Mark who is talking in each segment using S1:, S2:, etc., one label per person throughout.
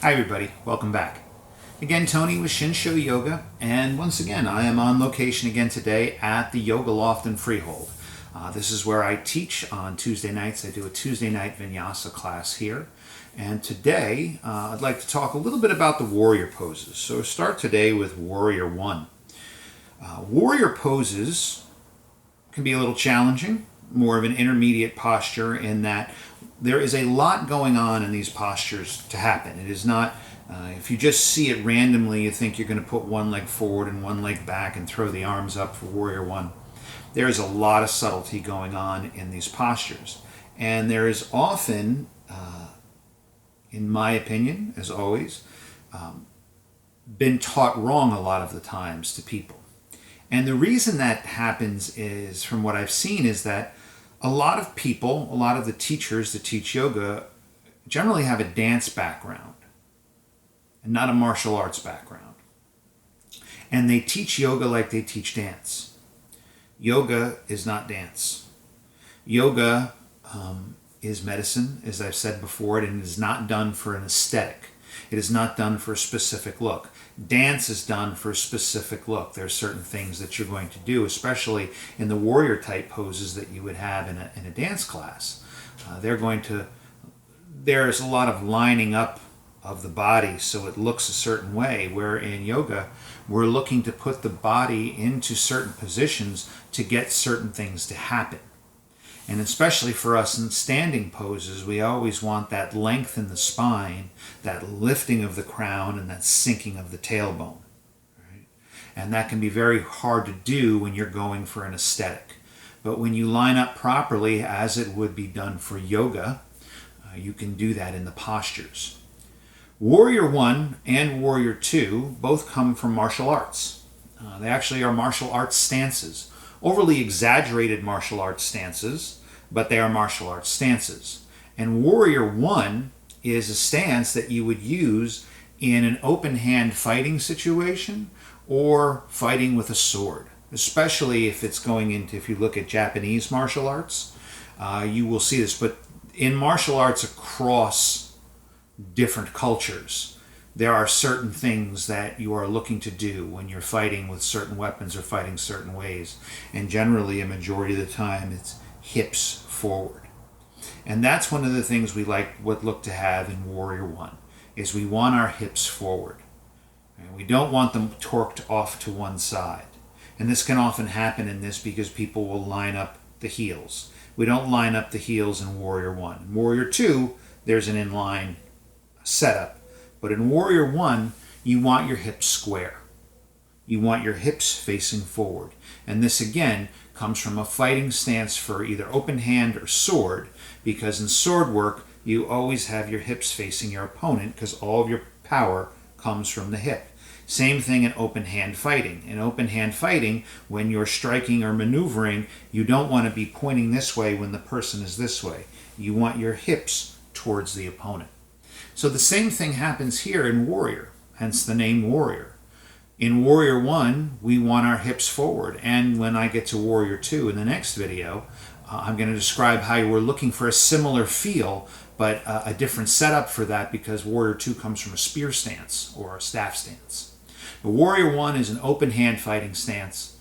S1: Hi everybody, welcome back. Again, Tony with Shinsho Yoga, and once again, I am on location again today at the Yoga Loft in Freehold. This is where I teach on Tuesday nights. I do a Tuesday night vinyasa class here. And today, I'd like to talk a little bit about the warrior poses. So start today with Warrior 1. Warrior poses can be a little challenging, more of an intermediate posture in that there is a lot going on in these postures to happen. It is not, if you just see it randomly, you think you're going to put one leg forward and one leg back and throw the arms up for Warrior 1. There is a lot of subtlety going on in these postures. And there is often, in my opinion, as always, been taught wrong a lot of the times to people. And the reason that happens is, from what I've seen, is that a lot of people, a lot of the teachers that teach yoga generally have a dance background and not a martial arts background. And they teach yoga like they teach dance. Yoga is not dance. Yoga is medicine, as I've said before, and it is not done for an aesthetic. It is not done for a specific look. Dance is done for a specific look. There are certain things that you're going to do, especially in the warrior type poses that you would have in a dance class. There's a lot of lining up of the body so it looks a certain way, where in yoga we're looking to put the body into certain positions to get certain things to happen. And especially for us in standing poses, we always want that length in the spine, that lifting of the crown, and that sinking of the tailbone. Right? And that can be very hard to do when you're going for an aesthetic. But when you line up properly, as it would be done for yoga, you can do that in the postures. Warrior 1 and Warrior 2 both come from martial arts. They actually are martial arts stances. Overly exaggerated martial arts stances, but they are martial arts stances. And Warrior 1 is a stance that you would use in an open hand fighting situation or fighting with a sword, especially if it's going into, if you look at Japanese martial arts, you will see this. But in martial arts across different cultures, there are certain things that you are looking to do when you're fighting with certain weapons or fighting certain ways. And generally, a majority of the time, it's hips forward. And that's one of the things we look to have in Warrior 1, is we want our hips forward. And we don't want them torqued off to one side. And this can often happen in this because people will line up the heels. We don't line up the heels in Warrior 1. In Warrior 2, there's an inline setup. But in Warrior 1, you want your hips square. You want your hips facing forward. And this, again, comes from a fighting stance for either open hand or sword, because in sword work, you always have your hips facing your opponent because all of your power comes from the hip. Same thing in open hand fighting. In open hand fighting, when you're striking or maneuvering, you don't want to be pointing this way when the person is this way. You want your hips towards the opponent. So the same thing happens here in Warrior, hence the name Warrior. In Warrior 1, we want our hips forward. And when I get to Warrior 2 in the next video, I'm going to describe how we're looking for a similar feel, but a different setup for that, because Warrior 2 comes from a spear stance or a staff stance. But Warrior 1 is an open hand fighting stance,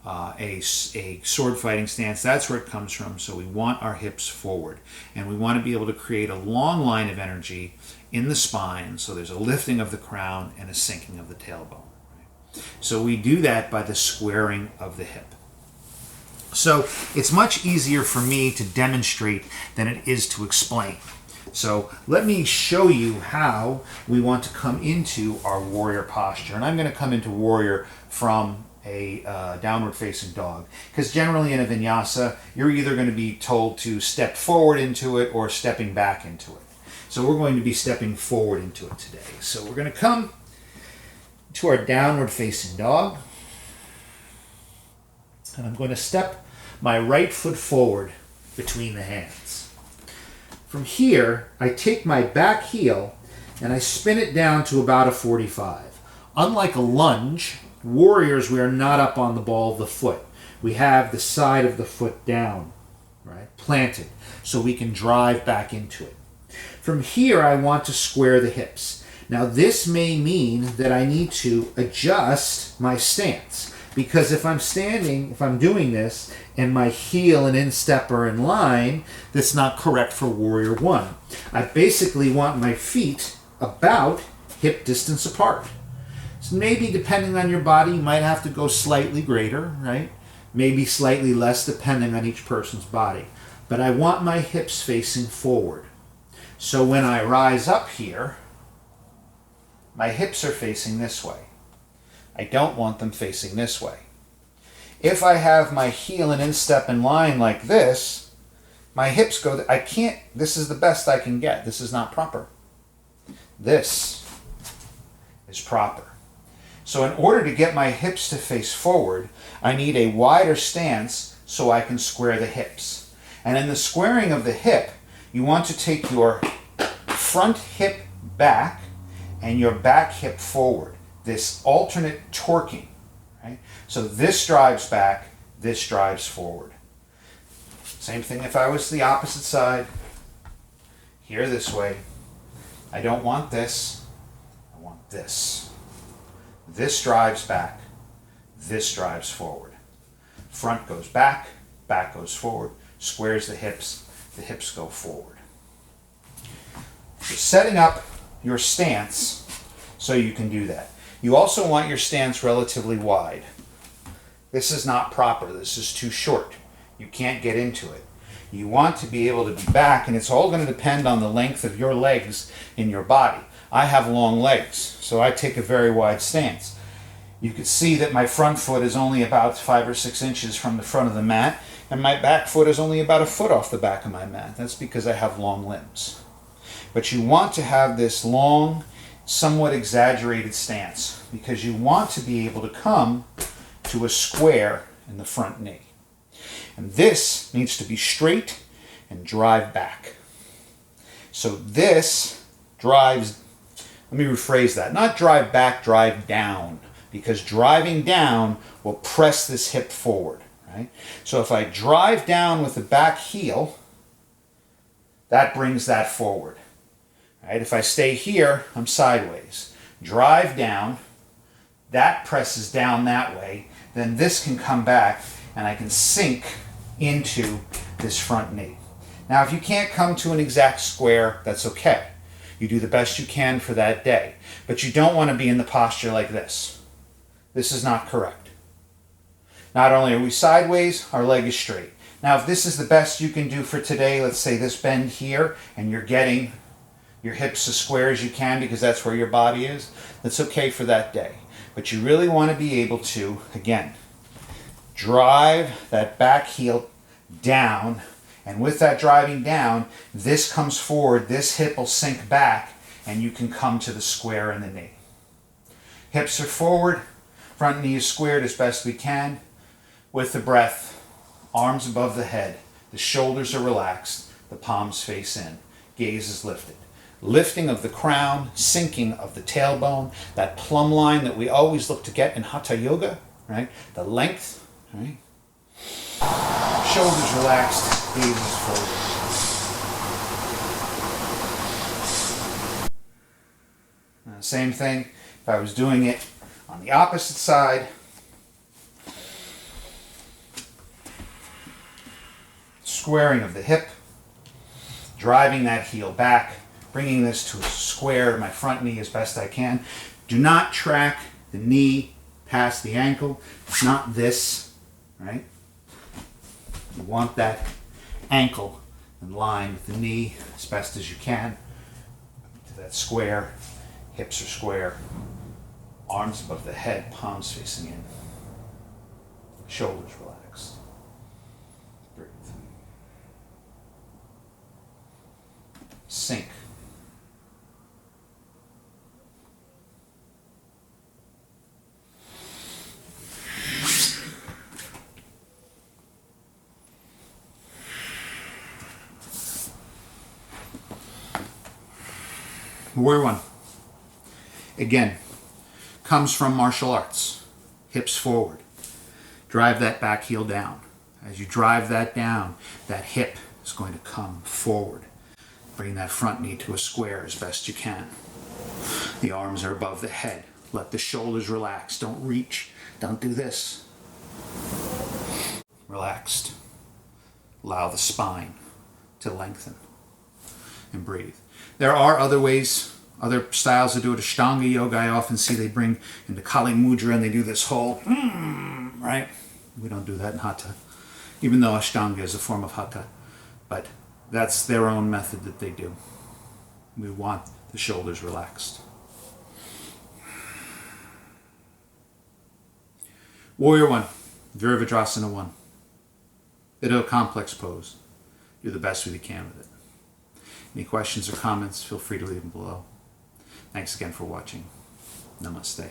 S1: a sword fighting stance. That's where it comes from. So we want our hips forward. And we want to be able to create a long line of energy in the spine, so there's a lifting of the crown and a sinking of the tailbone. So we do that by the squaring of the hip. So it's much easier for me to demonstrate than it is to explain. So let me show you how we want to come into our warrior posture. And I'm going to come into warrior from a downward facing dog. Because generally in a vinyasa, you're either going to be told to step forward into it or stepping back into it. So we're going to be stepping forward into it today. So we're going to come to our downward facing dog. And I'm going to step my right foot forward between the hands. From here, I take my back heel and I spin it down to about a 45. Unlike a lunge, warriors, we are not up on the ball of the foot. We have the side of the foot down, right, planted, so we can drive back into it. From here, I want to square the hips. Now this may mean that I need to adjust my stance, because if I'm doing this and my heel and instep are in line, that's not correct for Warrior One. I basically want my feet about hip distance apart. So maybe depending on your body, you might have to go slightly greater, right? Maybe slightly less depending on each person's body. But I want my hips facing forward. So when I rise up here, my hips are facing this way. I don't want them facing this way. If I have my heel and instep in line like this, my hips go, I can't, this is the best I can get. This is not proper. This is proper. So in order to get my hips to face forward, I need a wider stance so I can square the hips. And in the squaring of the hip, you want to take your front hip back and your back hip forward. This alternate torquing, right? So this drives back, this drives forward. Same thing if I was the opposite side. Here this way. I don't want this, I want this. This drives back, this drives forward. Front goes back, back goes forward, squares the hips go forward. So setting up your stance so you can do that. You also want your stance relatively wide. This is not proper, this is too short. You can't get into it. You want to be able to be back, and it's all going to depend on the length of your legs in your body. I have long legs, so I take a very wide stance. You can see that my front foot is only about 5 or 6 inches from the front of the mat, and my back foot is only about a foot off the back of my mat. That's because I have long limbs. But you want to have this long, somewhat exaggerated stance, because you want to be able to come to a square in the front knee. And this needs to be straight and drive back. So this drives, let me rephrase that, not drive back, drive down, because driving down will press this hip forward, right? So if I drive down with the back heel, that brings that forward. Right? If I stay here, I'm sideways. Drive down, that presses down that way, then this can come back and I can sink into this front knee. Now, if you can't come to an exact square, that's okay. You do the best you can for that day. But you don't want to be in the posture like this. This is not correct. Not only are we sideways, our leg is straight. Now, if this is the best you can do for today, let's say this bend here, and you're getting your hips as square as you can because that's where your body is, that's okay for that day. But you really want to be able to, again, drive that back heel down, and with that driving down, this comes forward, this hip will sink back, and you can come to the square in the knee. Hips are forward, front knee is squared as best we can. With the breath, arms above the head, the shoulders are relaxed, the palms face in, gaze is lifted. Lifting of the crown, sinking of the tailbone, that plumb line that we always look to get in Hatha Yoga, right? The length, right? Shoulders relaxed, gaze is forward. Same thing if I was doing it on the opposite side. Squaring of the hip, driving that heel back, bringing this to a square, my front knee as best I can. Do not track the knee past the ankle. It's not this, right? You want that ankle in line with the knee as best as you can. To that square, hips are square, arms above the head, palms facing in, shoulders relaxed. Breathe. Sink. Warrior One, again, comes from martial arts. Hips forward. Drive that back heel down. As you drive that down, that hip is going to come forward. Bring that front knee to a square as best you can. The arms are above the head. Let the shoulders relax. Don't reach. Don't do this. Relaxed. Allow the spine to lengthen. And breathe. There are other ways, other styles to do it. Ashtanga yoga, I often see they bring into Kali Mudra and they do this whole, right? We don't do that in Hatha, even though Ashtanga is a form of Hatha. But that's their own method that they do. We want the shoulders relaxed. Warrior 1, Virabhadrasana 1. Bit of a complex pose. Do the best you can with it. Any questions or comments, feel free to leave them below. Thanks again for watching. Namaste.